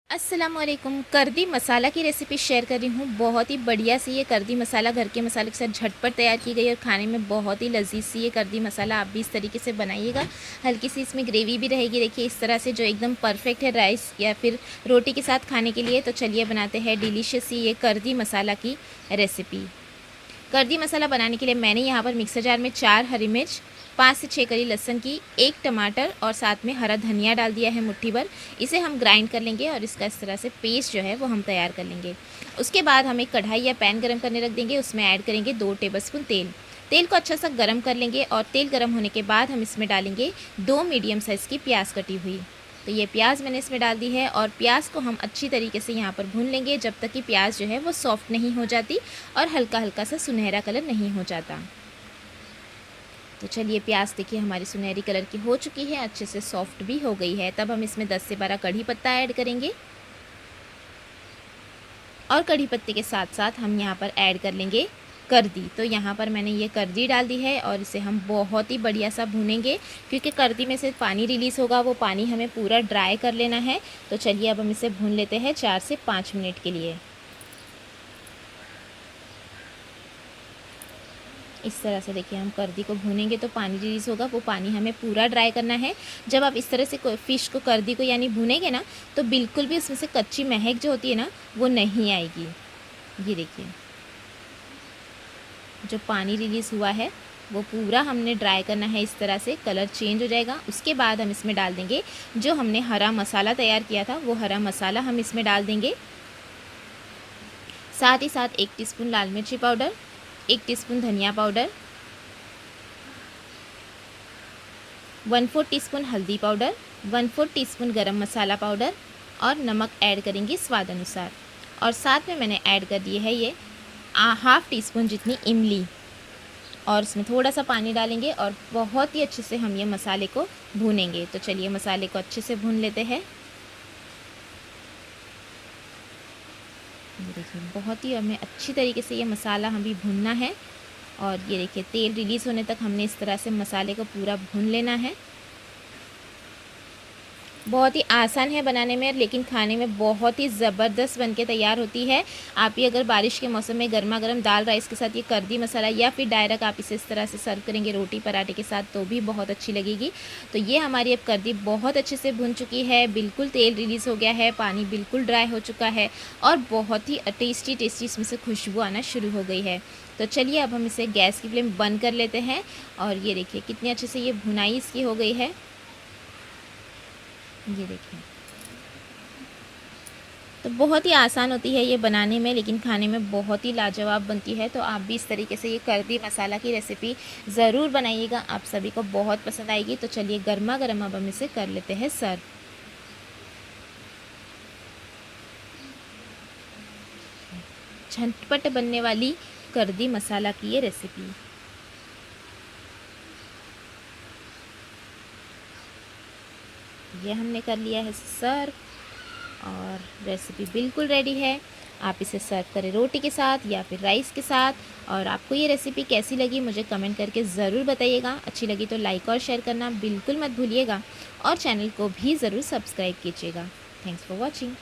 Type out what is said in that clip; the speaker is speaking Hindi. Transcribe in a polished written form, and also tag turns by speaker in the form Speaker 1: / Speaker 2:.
Speaker 1: अस्सलामुअलैकुम। कर्दी मसाला की रेसिपी शेयर कर रही हूँ। बहुत ही बढ़िया सी ये कर्दी मसाला घर के मसाले के साथ झटपट तैयार की गई और खाने में बहुत ही लजीज सी ये कर्दी मसाला आप भी इस तरीके से बनाइएगा। हल्की सी इसमें ग्रेवी भी रहेगी, देखिए इस तरह से, जो एकदम परफेक्ट है राइस या फिर रोटी के साथ खाने के लिए। तो चलिए बनाते हैं डिलीशियस सी ये कर्दी मसाला की रेसिपी। कर्दी मसाला बनाने के लिए मैंने यहाँ पर मिक्सर जार में 4 हरी मिर्च, 5 से 6 कली लहसुन की, 1 टमाटर और साथ में हरा धनिया डाल दिया है मुट्ठी भर। इसे हम ग्राइंड कर लेंगे और इसका इस तरह से पेस्ट जो है वो हम तैयार कर लेंगे। उसके बाद हम एक कढ़ाई या पैन गरम करने रख देंगे। उसमें ऐड करेंगे 2 टेबलस्पून तेल। तेल को अच्छा सा गरम कर लेंगे और तेल गरम होने के बाद हम इसमें डालेंगे 2 मीडियम साइज़ की प्याज कटी हुई। तो ये प्याज मैंने इसमें डाल दी है और प्याज को हम अच्छी तरीके से यहाँ पर भून लेंगे जब तक कि प्याज जो है वो सॉफ्ट नहीं हो जाती और हल्का हल्का सा सुनहरा कलर नहीं हो जाता। तो चलिए, प्याज देखिए हमारी सुनहरी कलर की हो चुकी है, अच्छे से सॉफ्ट भी हो गई है। तब हम इसमें 10 से 12 कढ़ी पत्ता ऐड करेंगे और कढ़ी पत्ते के साथ साथ हम यहाँ पर ऐड कर लेंगे कर्दी। तो यहाँ पर मैंने ये कर्दी डाल दी है और इसे हम बहुत ही बढ़िया सा भूनेंगे, क्योंकि कर्दी में से पानी रिलीज़ होगा, वो पानी हमें पूरा ड्राई कर लेना है। तो चलिए अब हम इसे भून लेते हैं 4 से 5 मिनट के लिए। इस तरह से देखिए हम कर्दी को भूनेंगे तो पानी रिलीज़ होगा, वो पानी हमें पूरा ड्राई करना है। जब आप इस तरह से फ़िश को, कर्दी को यानी भूनेंगे ना, तो बिल्कुल भी उसमें से कच्ची महक जो होती है ना, वो नहीं आएगी। ये देखिए जो पानी रिलीज़ हुआ है वो पूरा हमने ड्राई करना है। इस तरह से कलर चेंज हो जाएगा। उसके बाद हम इसमें डाल देंगे जो हमने हरा मसाला तैयार किया था, वो हरा मसाला हम इसमें डाल देंगे। साथ ही साथ 1 टीस्पून लाल मिर्ची पाउडर, 1 टीस्पून धनिया पाउडर, 1/4 टीस्पून हल्दी पाउडर, 1/4 टीस्पून गरम मसाला पाउडर और नमक ऐड करेंगे स्वाद अनुसार। और साथ में मैंने ऐड कर दिए है ये हाफ़ टी स्पून जितनी इमली, और इसमें थोड़ा सा पानी डालेंगे और बहुत ही अच्छे से हम ये मसाले को भूनेंगे। तो चलिए मसाले को अच्छे से भून लेते हैं। ये देखिए बहुत ही हमें अच्छी तरीके से ये मसाला हमें भूनना है और ये देखिए तेल रिलीज़ होने तक हमने इस तरह से मसाले को पूरा भून लेना है। बहुत ही आसान है बनाने में, लेकिन खाने में बहुत ही ज़बरदस्त बनके तैयार होती है। आप ये अगर बारिश के मौसम में गर्मा गर्म दाल राइस के साथ ये कर्दी मसाला, या फिर डायरेक्ट आप इसे इस तरह से सर्व करेंगे रोटी पराठे के साथ, तो भी बहुत अच्छी लगेगी। तो ये हमारी अब कर्दी बहुत अच्छे से भुन चुकी है, बिल्कुल तेल रिलीज़ हो गया है, पानी बिल्कुल ड्राई हो चुका है और बहुत ही टेस्टी टेस्टी इसमें से खुशबू आना शुरू हो गई है। तो चलिए अब हम इसे गैस की फ्लेम बंद कर लेते हैं और ये देखिए कितनी अच्छे से ये भुनाई इसकी हो गई है। ये देखिए तो बहुत ही आसान होती है ये बनाने में, लेकिन खाने में बहुत ही लाजवाब बनती है। तो आप भी इस तरीके से ये कर्दी मसाला की रेसिपी ज़रूर बनाइएगा, आप सभी को बहुत पसंद आएगी। तो चलिए गर्मा गर्म अब हम इसे कर लेते हैं सर्व। झटपट बनने वाली कर्दी मसाला की ये रेसिपी। ये हमने कर लिया है सर्व और रेसिपी बिल्कुल रेडी है। आप इसे सर्व करें रोटी के साथ या फिर राइस के साथ। और आपको ये रेसिपी कैसी लगी मुझे कमेंट करके ज़रूर बताइएगा। अच्छी लगी तो लाइक और शेयर करना बिल्कुल मत भूलिएगा और चैनल को भी ज़रूर सब्सक्राइब कीजिएगा। Thanks for watching.